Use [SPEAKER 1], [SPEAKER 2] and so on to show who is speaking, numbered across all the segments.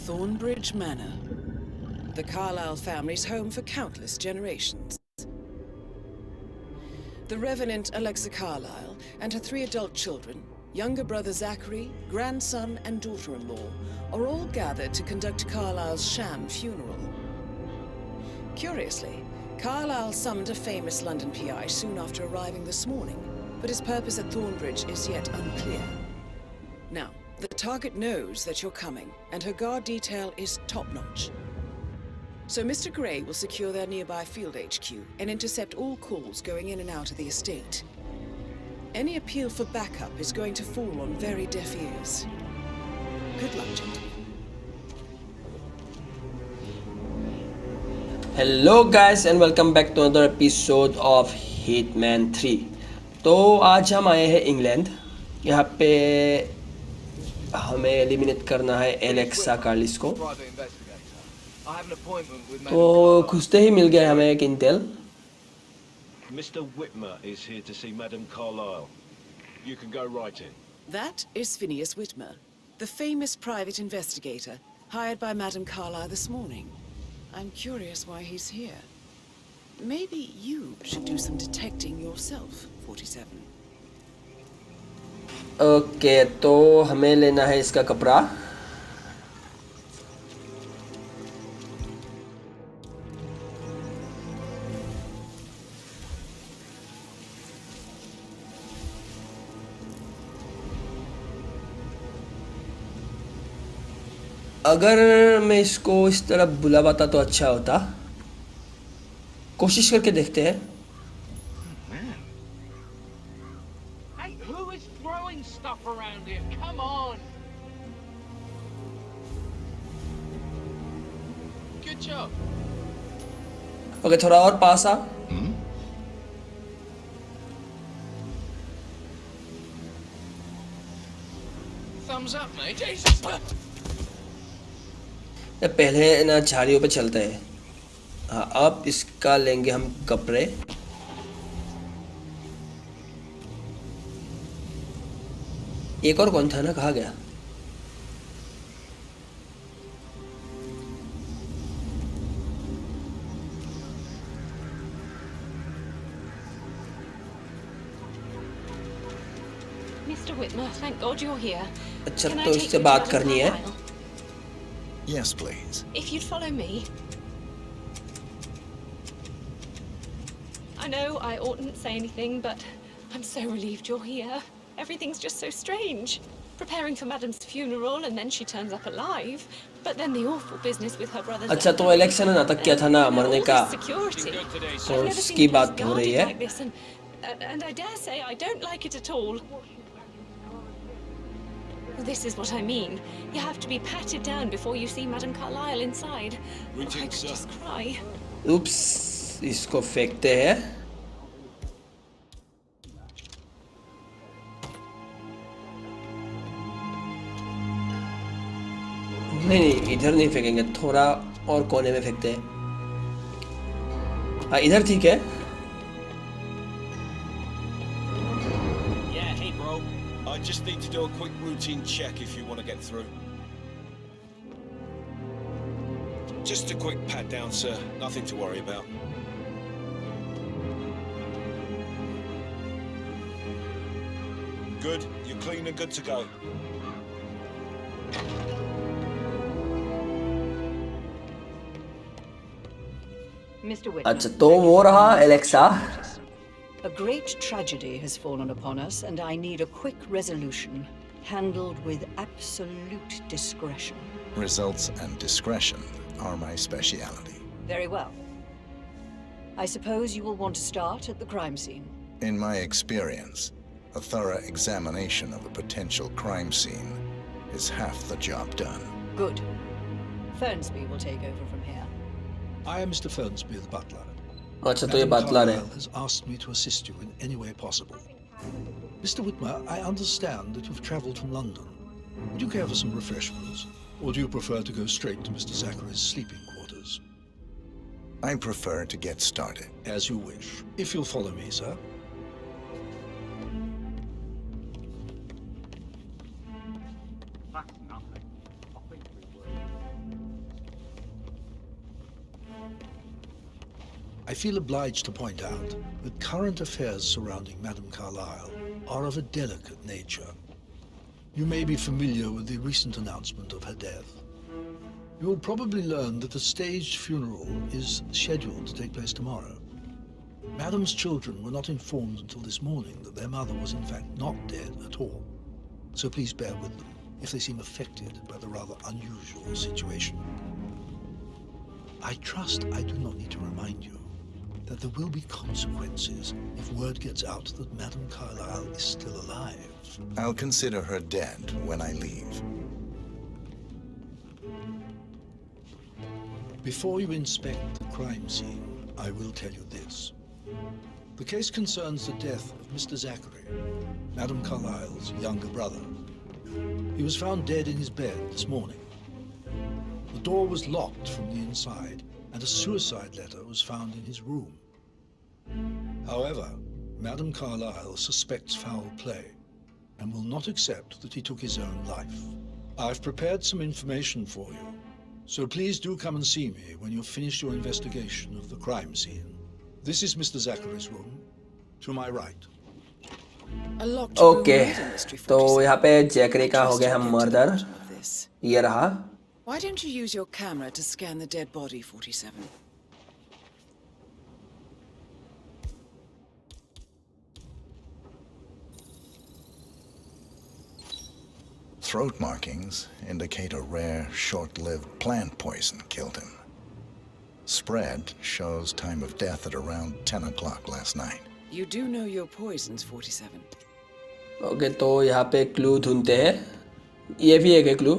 [SPEAKER 1] Thornbridge Manor, the Carlyle family's home for countless generations. The Revenant Alexa Carlyle and her 3 adult children, younger brother Zachary, grandson and daughter-in-law, are all gathered to conduct Carlyle's sham funeral. Curiously, Carlyle summoned a famous London PI soon after arriving this morning, but his purpose at Thornbridge is yet unclear. Now, the target knows that you're coming, and her guard detail is top-notch. So Mr. Gray will secure their nearby field HQ and intercept all calls going in and out of the estate. Any appeal for backup is going to fall on very deaf ears. Good luck, gentlemen.
[SPEAKER 2] Hello guys and welcome back to another episode of Hitman 3। तो आज हम आए हैं England. यहाँ पे हमें eliminate करना है एलेक्सा कार्लिस को। तो घुसते ही मिल गया हमें एक Intel.
[SPEAKER 3] Mr. Whitmer is here to see Madame Carlyle. You can go right in.
[SPEAKER 1] That is Phineas Whitmer, the famous private investigator hired by Madame Carlyle this morning. I'm curious why he's here. Maybe you should do some detecting yourself, 47.
[SPEAKER 2] Okay, तो हमें लेना है इसका कपड़ा। अगर मैं इसको इस तरफ बुलावाता तो अच्छा होता। कोशिश करके देखते हैं।
[SPEAKER 4] Hey, who is throwing stuff around here? Come on. Good job.
[SPEAKER 2] Okay, थोड़ा और पास आ।
[SPEAKER 4] Thumbs up, mate. Jesus.
[SPEAKER 2] पहले ना झाड़ियों पे चलते हैं। हाँ, अब इसका लेंगे हम कपड़े। एक और कौन था ना, कहाँ गया?
[SPEAKER 5] Mr. Whitmer, thank God you're here.
[SPEAKER 2] अच्छा,
[SPEAKER 5] Can I
[SPEAKER 2] तो
[SPEAKER 5] take
[SPEAKER 2] इससे
[SPEAKER 5] you to
[SPEAKER 2] बात
[SPEAKER 5] Madame
[SPEAKER 2] करनी है।
[SPEAKER 5] Carlyle?
[SPEAKER 6] Yes, please.
[SPEAKER 5] If you'd follow me. I know I oughtn't say anything, but I'm so relieved you're here. Everything's just so strange. Preparing for Madame's funeral and then she turns up alive. But then the awful business with her brother's
[SPEAKER 2] अच्छा, तो election ने नाटक किया था ना मरने का।
[SPEAKER 5] security.
[SPEAKER 2] तो उसकी बात हो रही है।
[SPEAKER 5] Like this, and I dare say I don't like it at all. This is what I mean. You have to be patted down before you see Madame Carlyle inside. I could just cry.
[SPEAKER 2] Oops, इसको फेंकते हैं। नहीं, इधर नहीं फेंकेंगे, थोड़ा और कोने में फेंकते हैं। हाँ, इधर ठीक है।
[SPEAKER 3] I just need to do a quick routine check if you want to get through. Just a quick pat down, sir. Nothing to worry about. Good. You're clean and good to go.
[SPEAKER 7] Mr. Whitman.
[SPEAKER 2] अच्छा, तो वो रहा Alexa.
[SPEAKER 7] A great tragedy has fallen upon us, and I need a quick resolution, handled with absolute discretion.
[SPEAKER 6] Results and discretion are my speciality.
[SPEAKER 7] Very well. I suppose you will want to start at the crime scene.
[SPEAKER 6] In my experience, a thorough examination of a potential crime scene is half the job done.
[SPEAKER 7] Good. Fernsby will take over from here.
[SPEAKER 8] I am Mr. Fernsby, the butler.
[SPEAKER 2] अच्छा, तो ये
[SPEAKER 8] Madame
[SPEAKER 2] बतलर है।
[SPEAKER 8] Carlyle has asked me to assist you in any way possible. Mr. Whitmer, I understand that you've travelled from London. Would you care for some refreshments? Or do you prefer to go straight to Mr. Zachary's sleeping quarters?
[SPEAKER 6] I prefer to get started.
[SPEAKER 8] As you wish. If you'll follow me, sir. I feel obliged to point out that current affairs surrounding Madame Carlyle are of a delicate nature. You may be familiar with the recent announcement of her death. You will probably learn that a staged funeral is scheduled to take place tomorrow. Madame's children were not informed until this morning that their mother was in fact not dead at all. So please bear with them if they seem affected by the rather unusual situation. I trust I do not need to remind you that there will be consequences if word gets out that Madame Carlyle is still alive.
[SPEAKER 6] I'll consider her dead when I leave.
[SPEAKER 8] Before you inspect the crime scene, I will tell you this. The case concerns the death of Mr. Zachary, Madame Carlyle's younger brother. He was found dead in his bed this morning. The door was locked from the inside, and a suicide letter was found in his room. However, Madame Carlyle suspects foul play and will not accept that he took his own life. I've prepared some information for you, so please do come and see me when you've finished your investigation of the crime scene. This is Mr. Zachary's room, to my right.
[SPEAKER 2] Okay तो यहाँ पे Zachary का हो गया हम murder ये रहा
[SPEAKER 1] Why don't you use your camera to scan the dead body, 47?
[SPEAKER 6] Throat markings indicate a rare, short-lived plant poison killed him. Spread shows time of death at around 10 o'clock last night.
[SPEAKER 1] You do know your poisons, 47.
[SPEAKER 2] Okay तो यहाँ पे clue ढूंढते हैं ये भी एक clue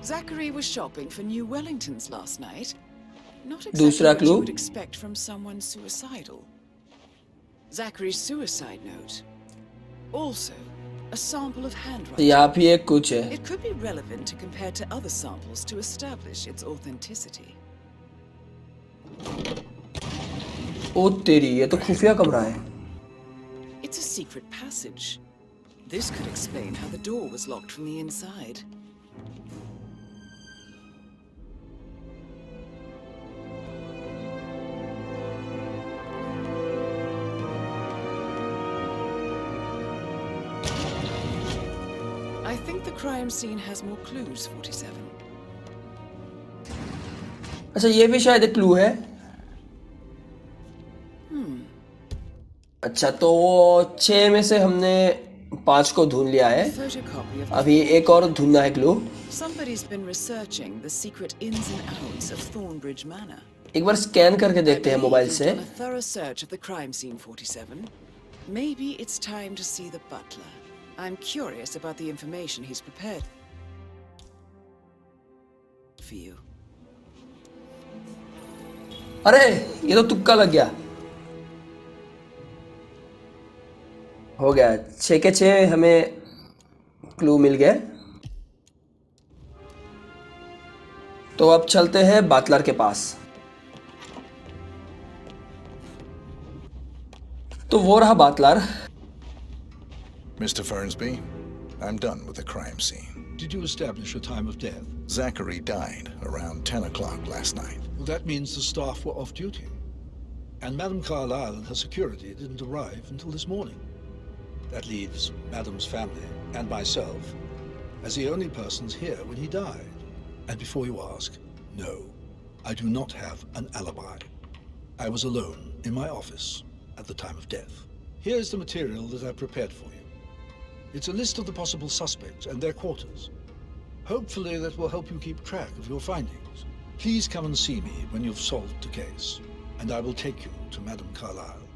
[SPEAKER 1] Zachary was shopping for new Wellingtons last night. Not
[SPEAKER 2] दूसरा
[SPEAKER 1] exactly what
[SPEAKER 2] clue?
[SPEAKER 1] you would expect from someone suicidal. Zachary's suicide note. Also, a sample of handwriting.
[SPEAKER 2] यहाँ भी एक कुछ है
[SPEAKER 1] It could be relevant to compare to other samples to establish its authenticity.
[SPEAKER 2] ओ तेरी ये तो खुफिया कमरा है
[SPEAKER 1] It's a secret passage. This could explain how the door was locked from the inside. I think the crime scene has more clues, 47.
[SPEAKER 2] अच्छा ये भी शायद एक क्लू है अच्छा तो वो 6 में से हमने 5 को ढूंढ लिया है
[SPEAKER 1] Photocopy of
[SPEAKER 2] अभी एक और ढूंढना है clue
[SPEAKER 1] Somebody's been researching the secret ins and outs of Thornbridge Manor.
[SPEAKER 2] एक बार स्कैन करके देखते हैं
[SPEAKER 1] I
[SPEAKER 2] मोबाइल
[SPEAKER 1] believe
[SPEAKER 2] से
[SPEAKER 1] you've done a thorough search of the crime scene, 47. Maybe it's time to see the butler. I'm curious about the information he's prepared for you.
[SPEAKER 2] अरे ये तो तुक्का लग गया हो गया 6 के 6 हमें क्लू मिल गए तो अब चलते हैं बटलर के पास तो वो रहा Buttler
[SPEAKER 6] Mr. Fernsby, I'm done with the crime scene.
[SPEAKER 8] Did you establish a time of death?
[SPEAKER 6] Zachary died around 10 o'clock last night.
[SPEAKER 8] Well, that means the staff were off duty. And Madame Carlyle and her security didn't arrive until this morning. That leaves Madame's family and myself as the only persons here when he died. And before you ask, no, I do not have an alibi. I was alone in my office at the time of death. Here's the material that I've prepared for you. It's a list of the possible suspects and their quarters. Hopefully that will help you keep track of your findings. Please come and see me when you've solved the case, and I will take you to Madame Carlyle.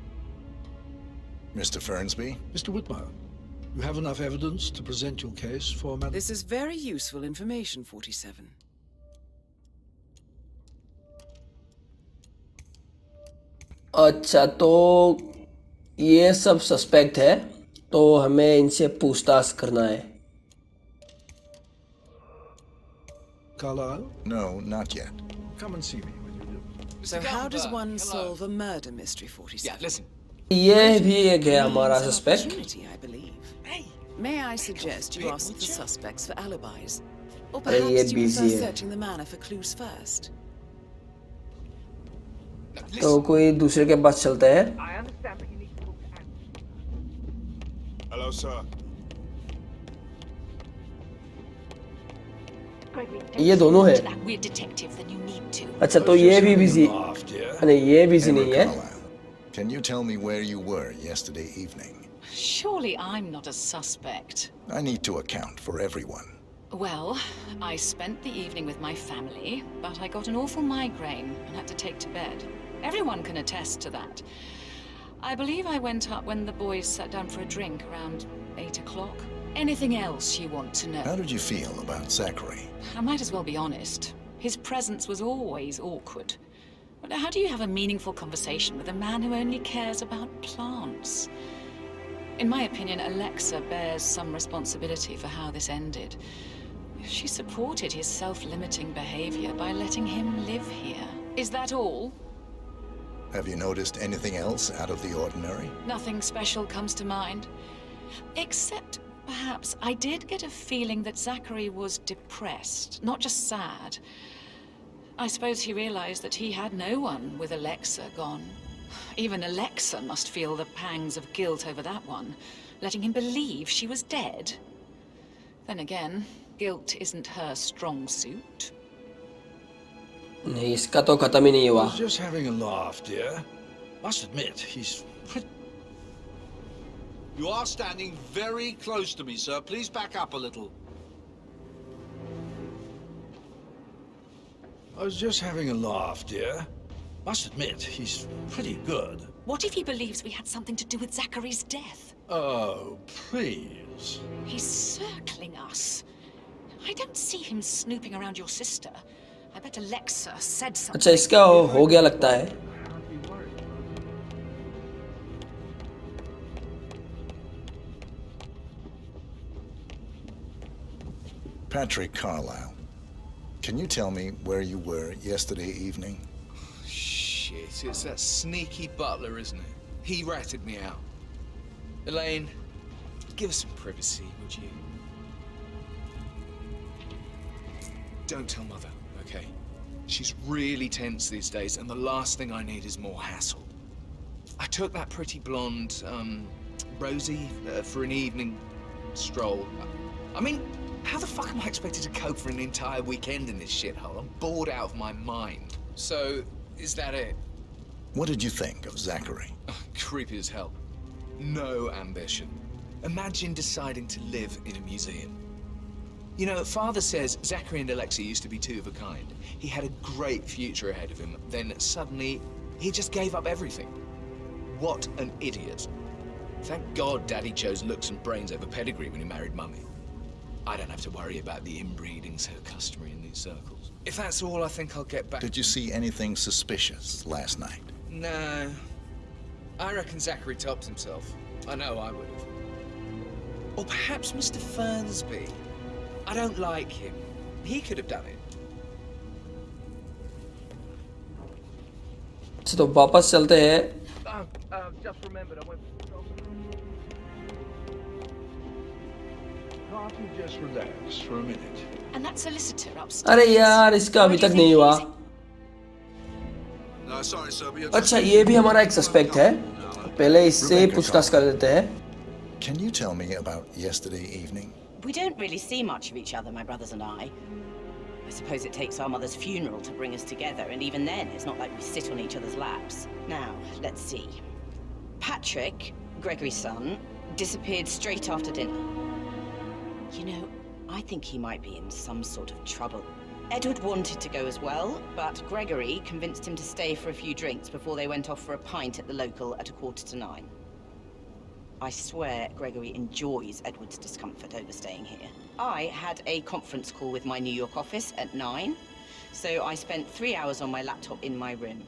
[SPEAKER 6] Mr. Fernsby?
[SPEAKER 8] Mr. Whitmer, you have enough evidence to present your case for Madame...
[SPEAKER 1] This is very useful information, 47.
[SPEAKER 2] अच्छा तो ये सब suspect है तो हमें इनसे पूछताछ करना है
[SPEAKER 8] Carlyle?
[SPEAKER 6] No, not yet.
[SPEAKER 8] Come and see me when you do.
[SPEAKER 1] So how does one solve a murder mystery, 47?
[SPEAKER 4] Yeah, listen.
[SPEAKER 2] ये भी एक है हमारा
[SPEAKER 1] It's an
[SPEAKER 2] suspect
[SPEAKER 1] opportunity, I believe.
[SPEAKER 4] Hey,
[SPEAKER 1] May I suggest you ask the suspects for alibis? Or
[SPEAKER 2] अरे ये
[SPEAKER 1] perhaps you
[SPEAKER 2] busy
[SPEAKER 1] prefer
[SPEAKER 2] है।
[SPEAKER 1] searching the manor for clues first?
[SPEAKER 2] तो कोई दूसरे के पास चलता है।
[SPEAKER 4] I understand, but you need to talk to Anne.
[SPEAKER 9] Hello, sir.
[SPEAKER 2] ये दोनों है।
[SPEAKER 7] That weird detective, then you need to.
[SPEAKER 2] अच्छा
[SPEAKER 8] I
[SPEAKER 2] तो
[SPEAKER 8] was
[SPEAKER 2] ये
[SPEAKER 8] just
[SPEAKER 2] भी
[SPEAKER 8] having a
[SPEAKER 2] busy.
[SPEAKER 8] laugh, dear.
[SPEAKER 2] अरे ये बिजी
[SPEAKER 6] Emma
[SPEAKER 2] नहीं है।
[SPEAKER 6] Carlyle, can you tell me where you were yesterday evening?
[SPEAKER 7] Surely I'm not a suspect.
[SPEAKER 6] I need to account for everyone.
[SPEAKER 7] Well, I spent the evening with my family, but I got an awful migraine and had to take to bed. Everyone can attest to that. I believe I went up when the boys sat down for a drink around 8 o'clock. Anything else you want to know?
[SPEAKER 6] How did you feel about Zachary?
[SPEAKER 7] I might as well be honest. His presence was always awkward. But how do you have a meaningful conversation with a man who only cares about plants? In my opinion, Alexa bears some responsibility for how this ended. She supported his self-limiting behavior by letting him live here. Is that all?
[SPEAKER 6] Have you noticed anything else out of the ordinary?
[SPEAKER 7] Nothing special comes to mind. Except, perhaps, I did get a feeling that Zachary was depressed, not just sad. I suppose he realized that he had no one with Alexa gone. Even Alexa must feel the pangs of guilt over that one, letting him believe she was dead. Then again, guilt isn't her strong suit.
[SPEAKER 2] नहीं, इसका तो खत्म ही नहीं
[SPEAKER 8] I
[SPEAKER 2] हुआ।
[SPEAKER 8] was just having a laugh, dear. Must admit, he's pretty...
[SPEAKER 9] You are standing very close to me, sir. Please back up a little.
[SPEAKER 8] I was just having a laugh, dear. Must admit, he's pretty good.
[SPEAKER 7] What if he believes we had something to do with Zachary's death?
[SPEAKER 8] Oh, please.
[SPEAKER 7] He's circling us. I don't see him snooping around your sister. I bet Alexa said something.
[SPEAKER 2] अच्छा इसका हो गया लगता है।
[SPEAKER 6] Patrick Carlyle, can you tell me where you were yesterday evening?
[SPEAKER 10] Shit, it's that sneaky butler, isn't it? He ratted me out. Elaine, give us some privacy, would you? Don't tell Mother, okay? She's really tense these days, and the last thing I need is more hassle. I took that pretty blonde, Rosie, for an evening stroll. I mean, how the fuck am I expected to cope for an entire weekend in this shithole? I'm bored out of my mind. So, is that it?
[SPEAKER 6] What did you think of Zachary?
[SPEAKER 10] Creepy as hell. No ambition. Imagine deciding to live in a museum. You know, Father says Zachary and Alexa used to be two of a kind. He had a great future ahead of him. Then suddenly, he just gave up everything. What an idiot. Thank God Daddy chose looks and brains over pedigree when he married Mummy. I don't have to worry about the inbreeding so customary in these circles. If that's all, I think I'll get back.
[SPEAKER 6] Did you see anything suspicious last night?
[SPEAKER 10] No. I reckon Zachary topped himself. I know I would have. Or perhaps Mr. Fernsby. I don't like him. He could have done it.
[SPEAKER 2] अच्छा तो वापस चलते हैं।
[SPEAKER 4] Just remembered I went for
[SPEAKER 8] Can't you just relax for a minute?
[SPEAKER 7] And that solicitor upstairs.
[SPEAKER 2] अरे यार इसका अभी तक नहीं हुआ।
[SPEAKER 9] No, sorry, sir. But
[SPEAKER 2] अच्छा ये भी हमारा एक सस्पेक्ट है। पहले इससे पूछताछ कर लेते हैं।
[SPEAKER 6] Can you tell me about yesterday evening?
[SPEAKER 11] We don't really see much of each other, my brothers and I. I suppose it takes our mother's funeral to bring us together, and even then, it's not like we sit on each other's laps. Now, let's see. Patrick, Gregory's son, disappeared straight after dinner. You know, I think he might be in some sort of trouble. Edward wanted to go as well, but Gregory convinced him to stay for a few drinks before they went off for a pint at the local at 8:45. I swear Gregory enjoys Edward's discomfort over staying here. I had a conference call with my New York office at 9, so I spent 3 hours on my laptop in my room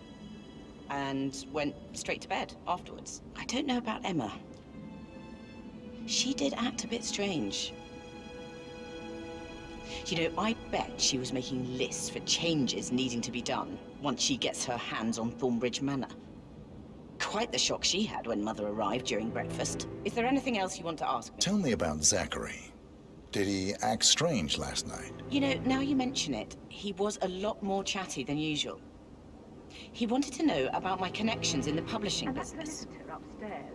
[SPEAKER 11] and went straight to bed afterwards. I don't know about Emma. She did act a bit strange. You know, I bet she was making lists for changes needing to be done once she gets her hands on Thornbridge Manor. Quite the shock she had when Mother arrived during breakfast. Is there anything else you want to ask me?
[SPEAKER 6] Tell me about Zachary. Did he act strange last night?
[SPEAKER 11] You know, now you mention it, he was a lot more chatty than usual. He wanted to know about my connections in the publishing business.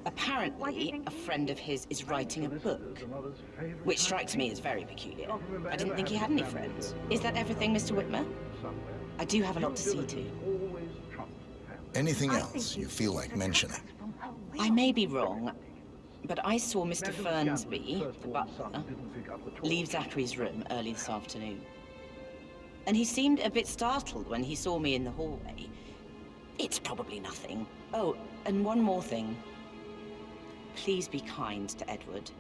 [SPEAKER 11] Apparently, a friend of his is writing a book, which strikes me as very peculiar. I didn't think he had any friends. Is that everything, Mr. Whitmer? I do have a lot to see to.
[SPEAKER 6] Anything else you feel like mentioning?
[SPEAKER 11] I may be wrong, but I saw Mr. Fernsby, the butler, leave Zachary's room early this afternoon. And he seemed a bit startled when he saw me in the hallway. It's probably nothing. Oh, and one more thing. Please be kind to Edward.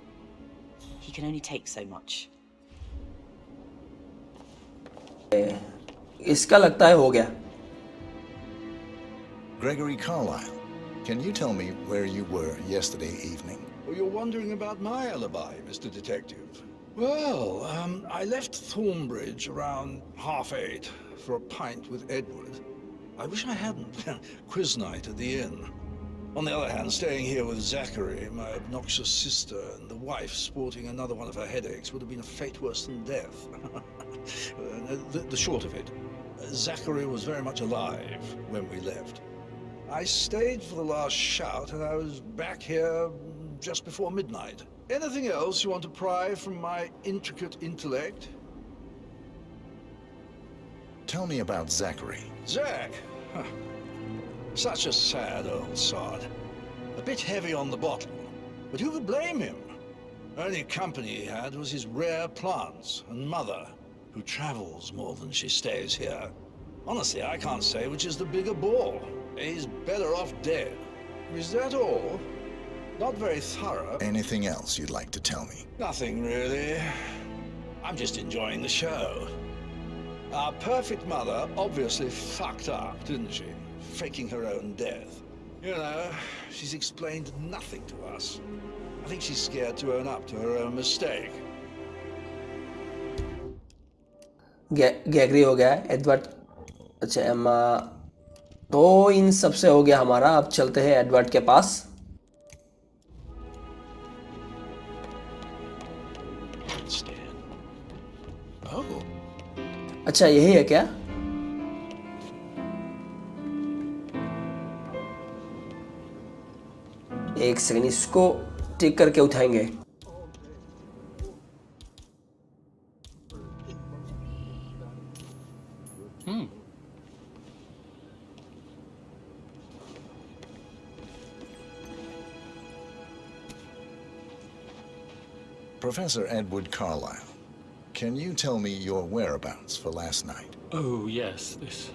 [SPEAKER 11] He can only take so much.
[SPEAKER 2] इसका लगता है हो गया.
[SPEAKER 6] Gregory Carlyle, can you tell me where you were yesterday evening?
[SPEAKER 8] Oh, you're wondering about my alibi, Mr. Detective. Well, I left Thornbridge around 8:30 for a pint with Edward. I wish I hadn't. Quiz night at the inn. On the other hand, staying here with Zachary, my obnoxious sister, and the wife sporting another one of her headaches would have been a fate worse than death. The short of it, Zachary was very much alive when we left. I stayed for the last shout, and I was back here just before midnight. Anything else you want to pry from my intricate intellect?
[SPEAKER 6] Tell me about Zachary.
[SPEAKER 8] Zach! Huh. Such a sad old sod. A bit heavy on the bottle, but who could blame him? Only company he had was his rare plants and mother, who travels more than she stays here. Honestly, I can't say which is the bigger bore. He's better off dead. Is that all? Not very thorough.
[SPEAKER 6] Anything else you'd like to tell me?
[SPEAKER 8] Nothing really. I'm just enjoying the show. Our perfect mother obviously fucked up, didn't she? Faking her own death. You know, she's explained nothing to us. I think she's scared to own up to her own mistake.
[SPEAKER 2] Gregory हो गया है, Edward. अच्छा Emma. तो इन सब से हो गया हमारा. अब चलते हैं एडवर्ड के पास. अच्छा यही है क्या? एक सेकंड, इसको टिक करके उठाएंगे.
[SPEAKER 6] Professor Edward Carlyle, can you tell me your whereabouts for last night?
[SPEAKER 12] Oh, yes, this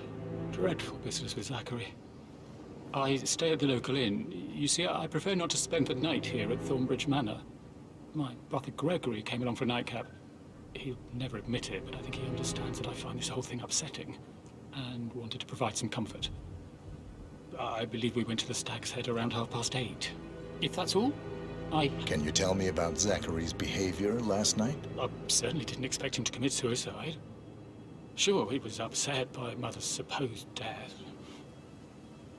[SPEAKER 12] dreadful business with Zachary. I stay at the local inn. You see, I prefer not to spend the night here at Thornbridge Manor. My brother Gregory came along for a nightcap. He'll never admit it, but I think he understands that I find this whole thing upsetting and wanted to provide some comfort. I believe we went to the Stag's Head around 8:30. If that's all,
[SPEAKER 6] Can you tell me about Zachary's behavior last night?
[SPEAKER 12] I certainly didn't expect him to commit suicide. Sure, he was upset by Mother's supposed death.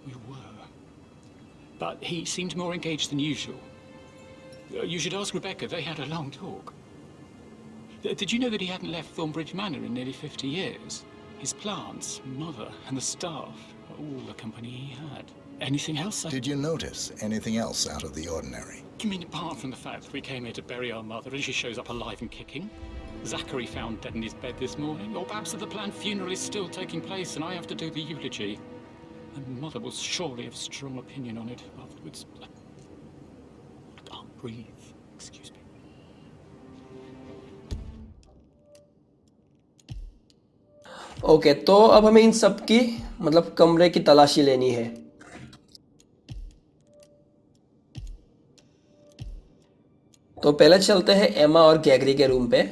[SPEAKER 12] We were. But he seemed more engaged than usual. You should ask Rebecca. They had a long talk. Did you know that he hadn't left Thornbridge Manor in nearly 50 years? His plants, Mother, and the staff, all the company he had. Anything else?
[SPEAKER 6] Did you notice anything else out of the ordinary?
[SPEAKER 12] You mean apart from the fact that we came here to bury our mother and she shows up alive and kicking? Zachary found dead in his bed this morning? Or perhaps that the planned funeral is still taking place and I have to do the eulogy? And Mother will surely have strong opinion on it afterwards. I can't breathe. Excuse me.
[SPEAKER 2] Okay, तो अब हमें इन सब की मतलब कमरे की तलाशी लेनी है. तो पहले चलते हैं एमा और गैगरी के रूम पे.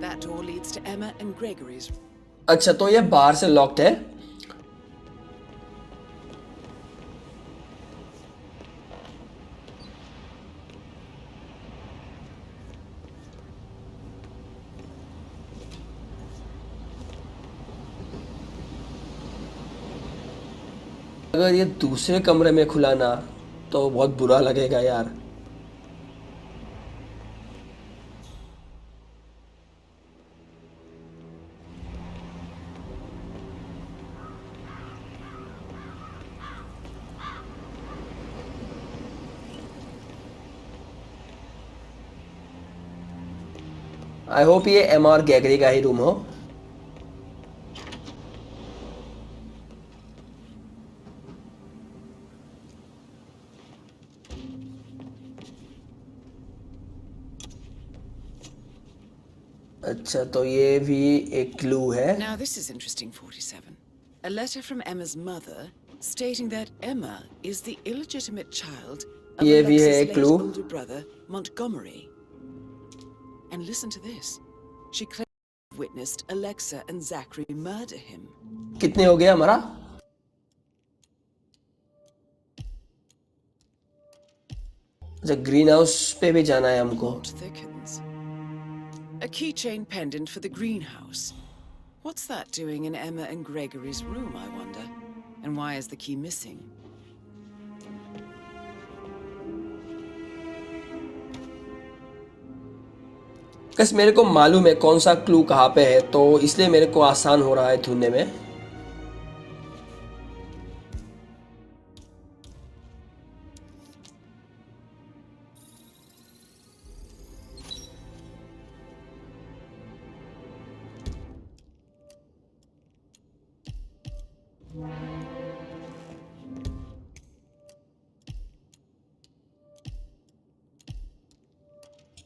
[SPEAKER 1] That door leads to Emma and Gregory's.
[SPEAKER 2] अच्छा, तो ये बाहर से लॉक्ड है. अगर ये दूसरे कमरे में खुला ना तो बहुत बुरा लगेगा यार। आई होप ये एमआर गैगरी का ही रूम हो। अच्छा, तो ये भी एक क्लू है।
[SPEAKER 1] Now this is interesting, 47. A letter from Emma's mother stating that Emma is the illegitimate child of
[SPEAKER 2] ये भी है
[SPEAKER 1] Alexa's
[SPEAKER 2] एक
[SPEAKER 1] late
[SPEAKER 2] clue.
[SPEAKER 1] older brother, Montgomery. And listen to this. She claims witnessed Alexa and Zachary murder him.
[SPEAKER 2] कितने हो गया हमारा? अच्छा, green house पे भी जाना है हमको।
[SPEAKER 1] Plot thickens. A keychain pendant for the greenhouse. What's that doing in Emma and Gregory's room, I wonder? And why is the key missing?
[SPEAKER 2] बस मेरे को मालूम है कौन सा क्लू कहाँ पे है, तो इसलिए मेरे को आसान हो रहा है ढूंढने में।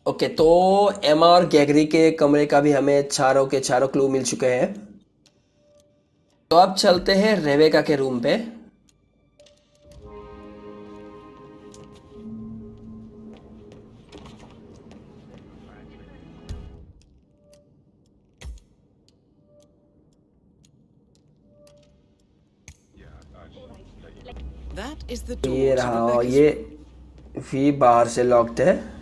[SPEAKER 2] ओके, तो एमा और गैगरी के कमरे का भी हमें चारों के चारों क्लू मिल चुके हैं। तो अब चलते हैं रेवेका के रूम पे।
[SPEAKER 1] That is the
[SPEAKER 2] ये
[SPEAKER 1] door to
[SPEAKER 2] रहा, और
[SPEAKER 1] Rebecca's
[SPEAKER 2] ये
[SPEAKER 1] room.
[SPEAKER 2] भी बाहर से लॉक्ड है।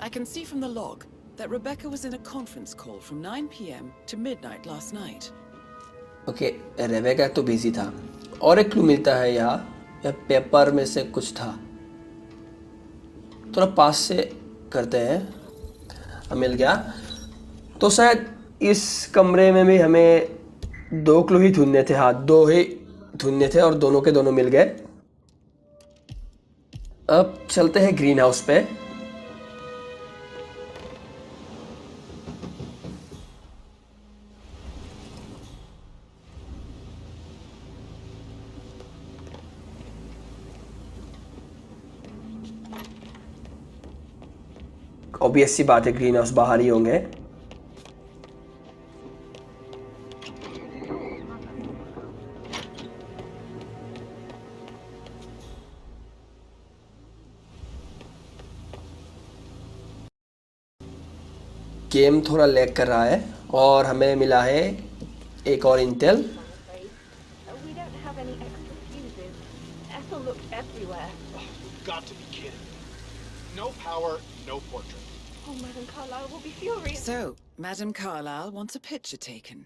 [SPEAKER 1] I can see from the log that Rebecca was in a conference call from 9 p.m. to midnight last night.
[SPEAKER 2] Okay, Rebecca तो बिजी था। और एक क्लू मिलता है यहाँ, यह पेपर में से कुछ था। थोड़ा पास से करते हैं। मिल गया। तो शायद इस कमरे में भी हमें दो क्लू ही ढूंढने थे। हाँ, दो ही ढूंढने थे और दोनों के दोनों मिल गए। अब चलते हैं ग्रीन हाउस पे। ऑब्वियस सी बात है, ग्रीन हाउस बाहर ही होंगे। गेम थोड़ा लैग कर रहा है और हमें मिला है एक और Intel.
[SPEAKER 5] We don't have any extra fuses. Ethel looked everywhere.
[SPEAKER 13] Got to be kidding. No power, no portrait.
[SPEAKER 5] Oh, Madame Carlyle will be furious.
[SPEAKER 1] So, Madame Carlyle wants a picture taken.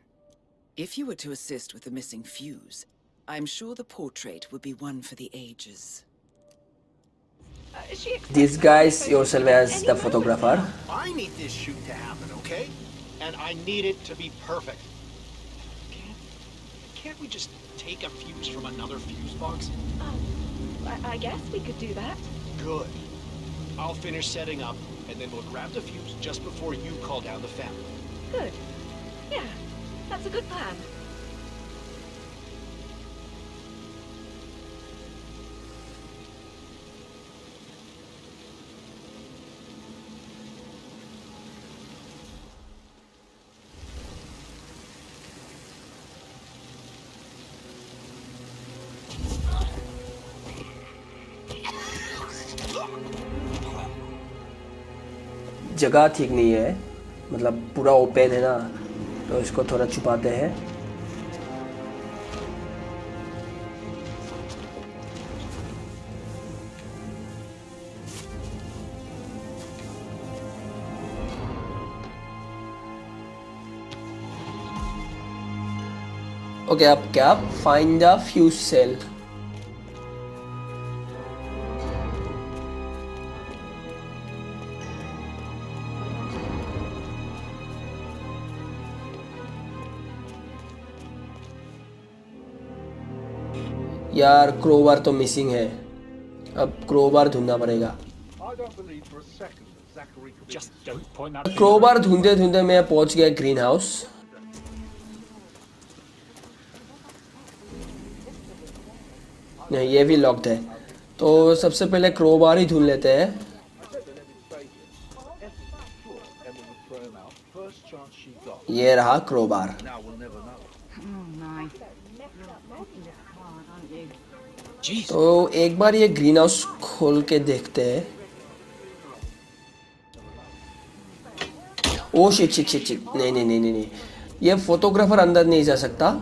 [SPEAKER 1] If you were to assist with the missing fuse, I'm sure the portrait would be one for the ages.
[SPEAKER 2] Disguise yourself as the photographer.
[SPEAKER 13] I need this shoot to happen, okay? And I need it to be perfect. Can't we just take a fuse from another fuse box?
[SPEAKER 5] I guess we could do that.
[SPEAKER 13] Good. I'll finish setting up, and then we'll grab the fuse just before you call down the family.
[SPEAKER 5] Good. Yeah, that's a good plan.
[SPEAKER 2] जगह ठीक नहीं है, मतलब पूरा open है ना, तो इसको थोड़ा छुपाते हैं। ओके, अब क्या? Find the fuse cell. यार क्रोबार तो मिसिंग है, अब क्रोबार ढूंढना पड़ेगा।
[SPEAKER 12] Just don't point that finger
[SPEAKER 2] crowbar
[SPEAKER 12] at me.
[SPEAKER 2] ढूंढते ढूंढते मैं पहुंच गया ग्रीन हाउस। नहीं, ये भी लॉक्ड है, तो सबसे पहले क्रोबार ही ढूंढ लेते हैं। ये रहा क्रोबार। तो एक बार ये ग्रीन हाउस खोल के देखते हैं। Oh shit shit shit shit, नहीं नहीं नहीं नहीं नहीं, ये फोटोग्राफर अंदर नहीं जा सकता,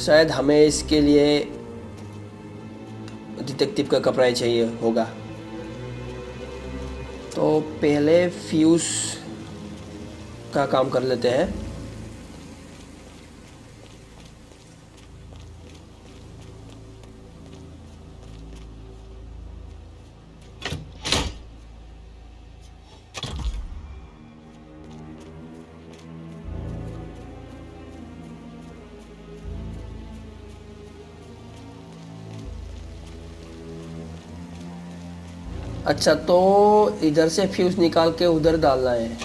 [SPEAKER 2] शायद हमें इसके लिए डिटेक्टिव का कपड़ा ही चाहिए होगा। तो पहले फ्यूज का काम कर लेते हैं। अच्छा, तो इधर से फ्यूज निकाल के उधर डालना है।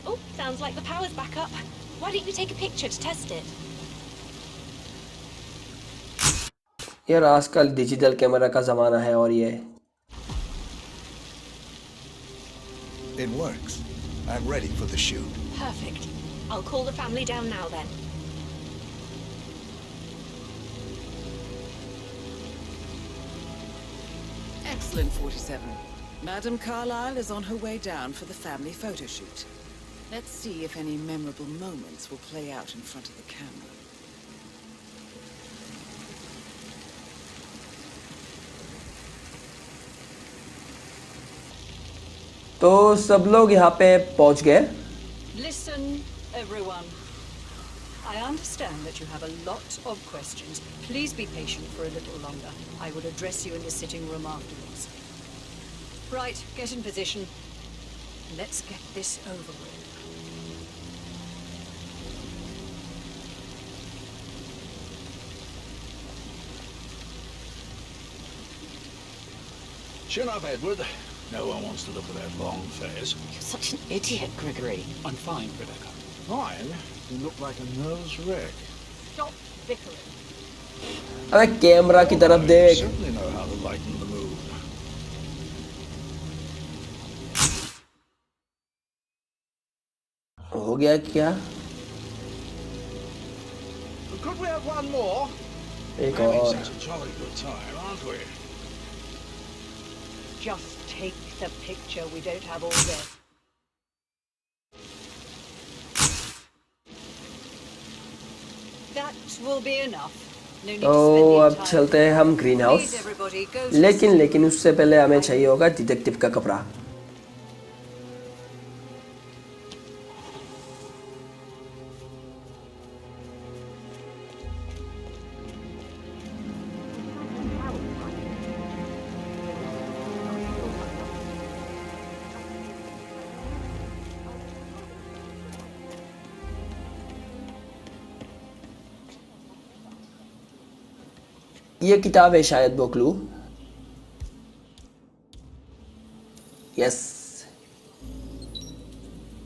[SPEAKER 5] Oh, sounds like the power's back up. Why don't you take a picture to test it?
[SPEAKER 2] यार आजकल डिजिटल कैमरा का ज़माना है और ये
[SPEAKER 6] It works. I'm ready for the shoot.
[SPEAKER 5] Perfect. I'll call the family down now then.
[SPEAKER 1] Excellent, 47. Madam Carlyle is on her way down for the family photo shoot. Let's see if any memorable moments will play out in front of the camera.
[SPEAKER 2] तो सब लोग यहाँ पे पहुँच गए।
[SPEAKER 14] Listen, everyone. I understand that you have a lot of questions. Please be patient for a little longer. I will address you in the sitting room afterwards. Right, get in position. Let's get this over with.
[SPEAKER 8] Chin up, Edward. No one wants to look at that long face.
[SPEAKER 11] You're such an idiot, Gregory.
[SPEAKER 12] I'm fine, Rebecca.
[SPEAKER 8] Fine? You look like a nervous wreck.
[SPEAKER 14] Stop bickering.
[SPEAKER 2] अबे camera की तरफ
[SPEAKER 8] I
[SPEAKER 2] देख।
[SPEAKER 8] certainly know how to lighten the mood.
[SPEAKER 2] हो गया क्या?
[SPEAKER 9] Could we have one more?
[SPEAKER 2] एक
[SPEAKER 8] Having
[SPEAKER 2] और।
[SPEAKER 8] such a jolly good time, aren't we?
[SPEAKER 14] Just take the picture. We don't have all day. That will be enough. No need to
[SPEAKER 2] तो
[SPEAKER 14] spend the
[SPEAKER 2] अब
[SPEAKER 14] entire
[SPEAKER 2] चलते हैं हम green house.
[SPEAKER 14] Please, everybody, go to
[SPEAKER 2] लेकिन उससे पहले हमें चाहिए होगा डिटेक्टिव का कपड़ा। ये किताब है शायद बोकलू। Yes.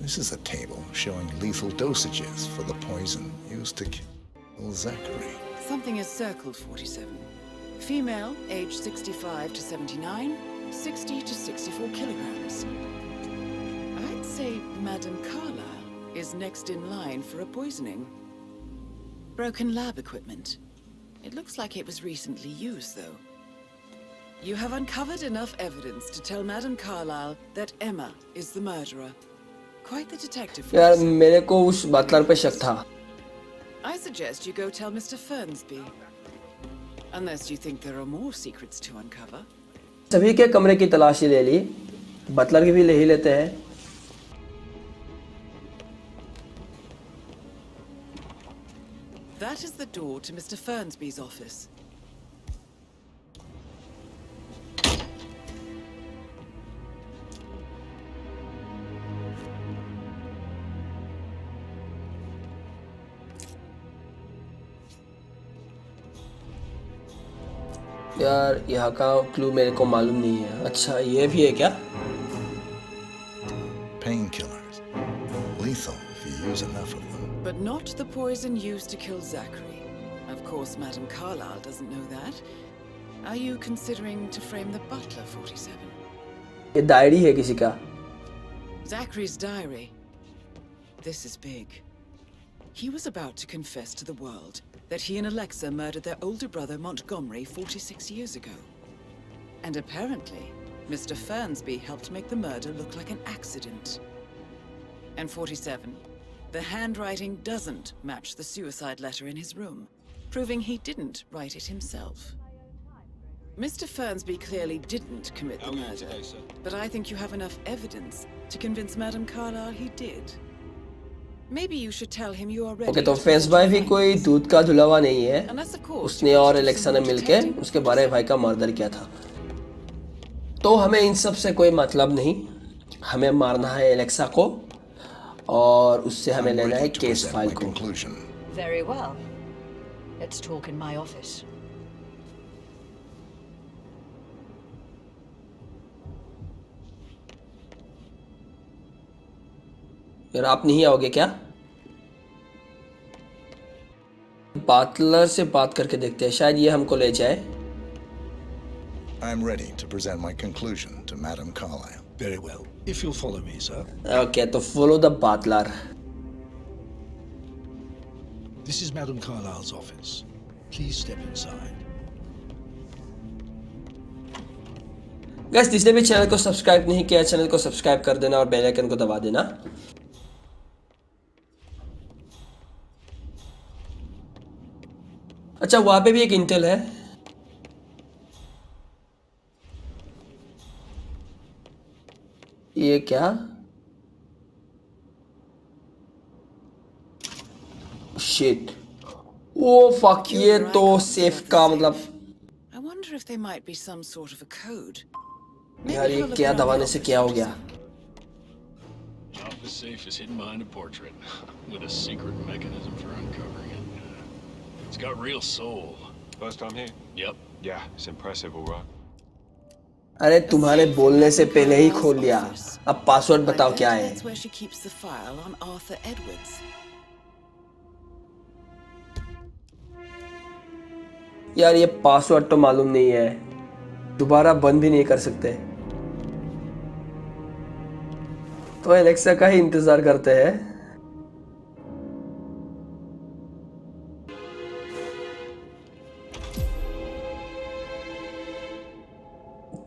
[SPEAKER 6] This is a table showing lethal dosages for the poison used to kill Zachary.
[SPEAKER 1] Something is circled, 47. Female, age 65 to 79, 60 to 64 kilograms. I'd say Madam Carlyle is next in line for a poisoning. Broken lab equipment. It looks like it was recently used, though. You have uncovered enough evidence to tell Madame Carlyle that Emma is the murderer. Quite the detective.
[SPEAKER 2] यार मेरे को उस Buttler पे शक था.
[SPEAKER 1] I suggest you go tell Mr. Fernsby. Unless you think there are more secrets to uncover.
[SPEAKER 2] सभी के कमरे की तलाशी ले ली. बटलर की भी ले ही लेते हैं.
[SPEAKER 1] That is the door to Mr. Fernsby's office.
[SPEAKER 2] यार यहाँ का क्लू मेरे को मालूम नहीं है. अच्छा ये भी है क्या?
[SPEAKER 6] Painkillers. Lethal if you use enough of them.
[SPEAKER 1] But not the poison used to kill Zachary. Of course, Madame Carlyle doesn't know that. Are you considering to frame the butler, 47?
[SPEAKER 2] ये डायरी है किसी का.
[SPEAKER 1] Zachary's diary. This is big. He was about to confess to the world that he and Alexa murdered their older brother Montgomery 46 years ago. And apparently, Mr. Fernsby helped make the murder look like an accident. And 47, the handwriting doesn't match the suicide letter in his room, proving he didn't write it himself. Mr. Fernsby clearly didn't commit the murder, but I think you have enough evidence to convince Madame Carlyle he did. Maybe you should tell him you are ready.
[SPEAKER 2] Okay तो फेंसबाई भी कोई दूध का धुलावा नहीं है. उसने और Alexa ने मिलके उसके बड़े भाई का मर्डर किया था. तो हमें इन सब से कोई मतलब नहीं. हमें मारना है एलेक्सा को और उससे हमें लेना है केस फाइल को.
[SPEAKER 14] Very well. Let's talk in my office.
[SPEAKER 2] यार आप नहीं आओगे क्या? बाटलर से बात करके देखते हैं, शायद ये हमको ले जाए.
[SPEAKER 6] I'm ready to present my conclusion to Madame Carlyle.
[SPEAKER 8] Very well. If you'll follow me, sir.
[SPEAKER 2] Okay, तो follow the butler.
[SPEAKER 8] This is Madame Carlyle's office. Please step inside.
[SPEAKER 2] Guys, जिसने भी चैनल को सब्सक्राइब नहीं किया, channel को subscribe कर देना और बेल आइकन को दबा देना. अच्छा वहां पे भी एक इंटेल है. ये क्या? शिट. ओ फक, ये तो सेफ का मतलब.
[SPEAKER 1] I wonder if there might be some sort of a code.
[SPEAKER 2] यार ये क्या दबाने से क्या हो गया?
[SPEAKER 13] The safe is hidden behind a portrait with a secret mechanism for uncovering it. It's got real soul.
[SPEAKER 3] First time here?
[SPEAKER 13] Yep.
[SPEAKER 3] Yeah, it's impressive, all right.
[SPEAKER 2] अरे तुम्हारे बोलने से पहले ही खोल लिया. अब पासवर्ड बताओ क्या है?
[SPEAKER 1] That's where she keeps the file on Arthur Edwards.
[SPEAKER 2] यार ये पासवर्ड तो मालूम नहीं है. दोबारा बंद भी नहीं कर सकते. तो एलेक्सा का ही इंतजार करते हैं.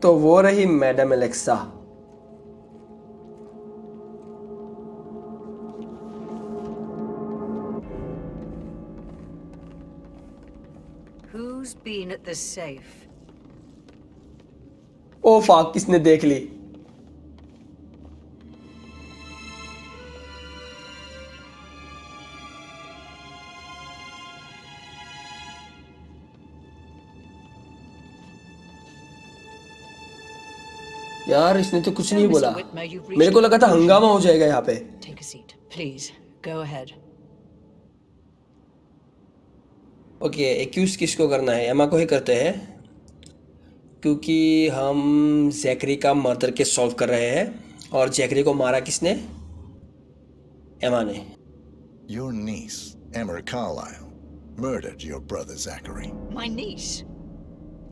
[SPEAKER 2] तो वो रही madam Alexa.
[SPEAKER 14] Who's been at the safe?
[SPEAKER 2] ओ फाक, किसने देख ली? यार इसने तो कुछ नहीं बोला. मेरे को लगा था हंगामा हो जाएगा यहाँ पे.
[SPEAKER 14] Take a seat, please. Go ahead.
[SPEAKER 2] Okay, accuse किसको करना है? एमा को ही करते हैं क्योंकि हम जैकरी का मर्डर केस सॉल्व कर रहे हैं. और जैकरी को मारा किसने? एमा ने.
[SPEAKER 6] Your niece, Emma Carlyle, murdered your brother Zachary.
[SPEAKER 15] My niece?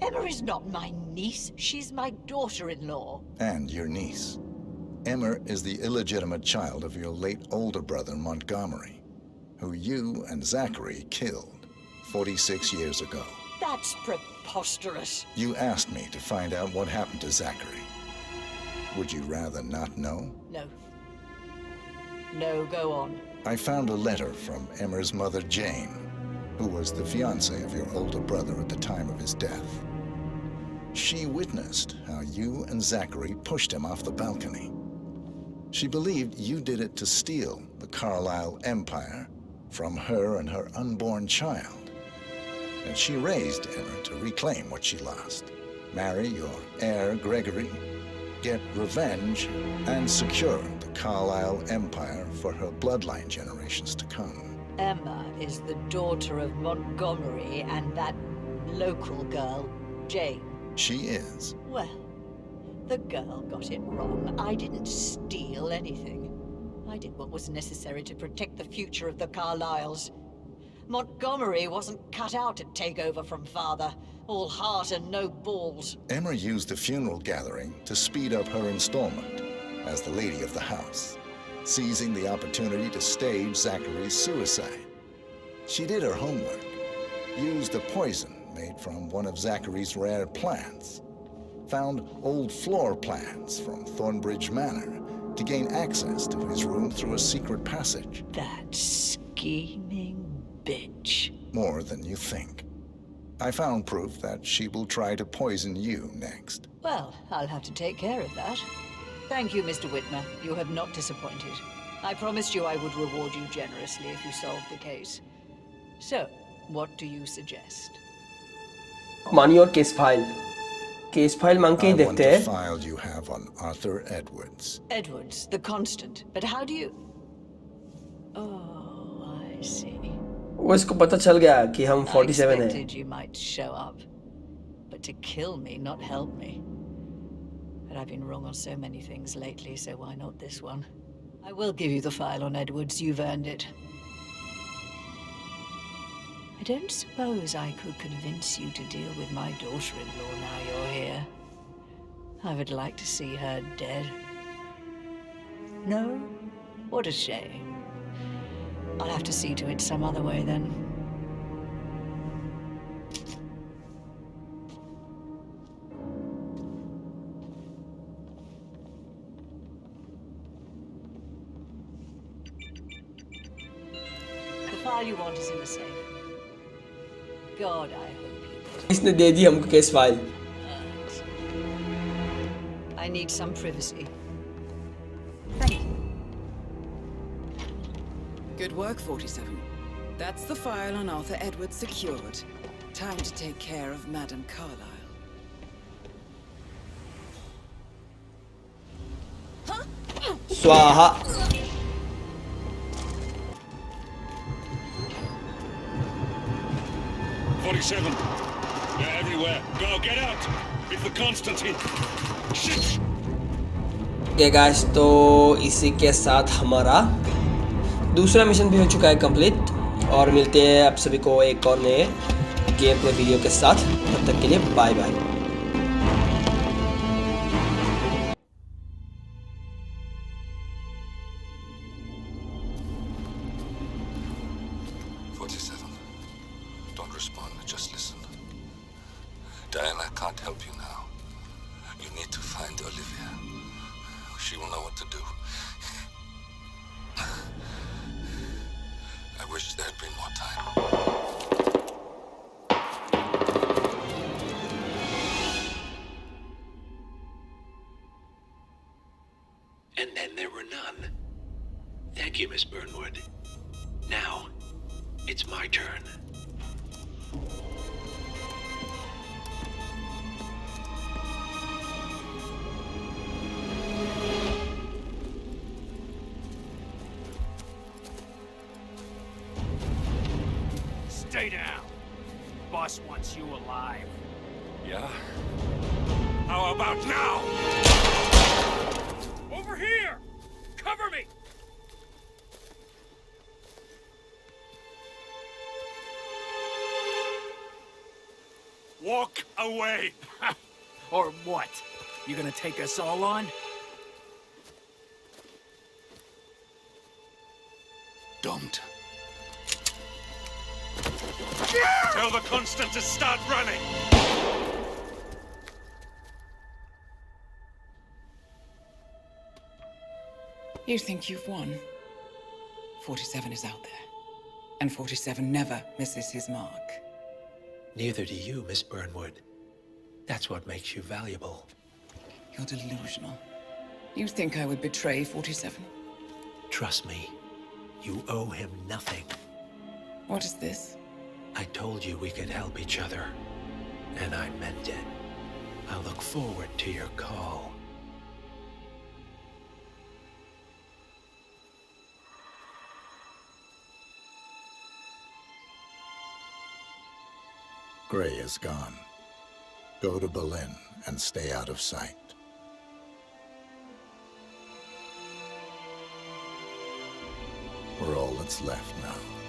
[SPEAKER 15] Emma is not my niece. She's my daughter-in-law.
[SPEAKER 6] And your niece. Emma is the illegitimate child of your late older brother Montgomery, who you and Zachary killed 46 years ago.
[SPEAKER 15] That's preposterous. preposterous.
[SPEAKER 6] You asked me to find out what happened to Zachary. Would you rather not know?
[SPEAKER 15] No. No, go on.
[SPEAKER 6] I found a letter from Emmer's mother, Jane, who was the fiancée of your older brother at the time of his death. She witnessed how you and Zachary pushed him off the balcony. She believed you did it to steal the Carlisle empire from her and her unborn child. And she raised Emmer to reclaim what she lost, marry your heir, Gregory, get revenge, and secure the Carlisle empire for her bloodline generations to come.
[SPEAKER 15] Emma is the daughter of Montgomery and that local girl, Jane.
[SPEAKER 6] She is.
[SPEAKER 15] Well, the girl got it wrong. I didn't steal anything. I did what was necessary to protect the future of the Carlyles. Montgomery wasn't cut out to take over from Father. All heart and no balls.
[SPEAKER 6] Emma used the funeral gathering to speed up her installment as the lady of the house, seizing the opportunity to stage Zachary's suicide. She did her homework, used a poison made from one of Zachary's rare plants, found old floor plans from Thornbridge Manor to gain access to his room through a secret passage.
[SPEAKER 15] That scheming bitch.
[SPEAKER 6] More than you think. I found proof that she will try to poison you next.
[SPEAKER 15] Well, I'll have to take care of that. Thank you, Mr. Whitmer. You have not disappointed. I promised you I would reward you generously if you solved the case. So, what do you suggest?
[SPEAKER 2] मानिए और case file मांग के ही देखते हैं.
[SPEAKER 6] I want the file you have on Arthur Edwards.
[SPEAKER 15] Edwards, the constant. But how do you... Oh, I see.
[SPEAKER 2] वो इसको पता चल गया कि हम 47 हैं.
[SPEAKER 15] I expected you might show up. But to kill me, not help me. But I've been wrong on so many things lately, so why not this one? I will give you the file on Edwards. You've earned it. I don't suppose I could convince you to deal with my daughter-in-law now you're here. I would like to see her dead. No? What a shame. I'll have to see to it some other way then. The file you want is in the safe. God, I hope you...
[SPEAKER 2] इसने दे दी हमको case file.
[SPEAKER 15] I need some privacy.
[SPEAKER 1] Good work, 47. That's the file on Arthur Edwards secured. Time to take care of Madame Carlisle.
[SPEAKER 2] स्वाहा.
[SPEAKER 16] They're everywhere. Go, get out! It's the Constantine. Shit!
[SPEAKER 2] Okay guys, तो इसी के साथ हमारा दूसरा mission भी हो चुका है कंप्लीट. और मिलते हैं आप सभी को एक और नए गेम प्ले वीडियो के साथ. तब तक के लिए bye bye.
[SPEAKER 6] Don't respond, just listen. Diana can't help you now. You need to find Olivia. She will know what to do. I wish there had been more time.
[SPEAKER 17] And then there were none. Thank you, Miss Burnwood. Now, it's my turn.
[SPEAKER 12] Stay down. Boss wants you alive.
[SPEAKER 16] Yeah? How about now?
[SPEAKER 12] Over here! Cover me!
[SPEAKER 16] Walk away!
[SPEAKER 12] Or what? You gonna take us all on?
[SPEAKER 6] Don't.
[SPEAKER 16] Tell the Constant to start running!
[SPEAKER 1] You think you've won? 47 is out there. And 47 never misses his mark.
[SPEAKER 17] Neither do you, Miss Burnwood. That's what makes you valuable.
[SPEAKER 1] You're delusional. You think I would betray 47?
[SPEAKER 17] Trust me, you owe him nothing.
[SPEAKER 1] What is this?
[SPEAKER 17] I told you we could help each other, and I meant it. I look forward to your call.
[SPEAKER 6] Gray is gone. Go to Berlin and stay out of sight. We're all that's left now.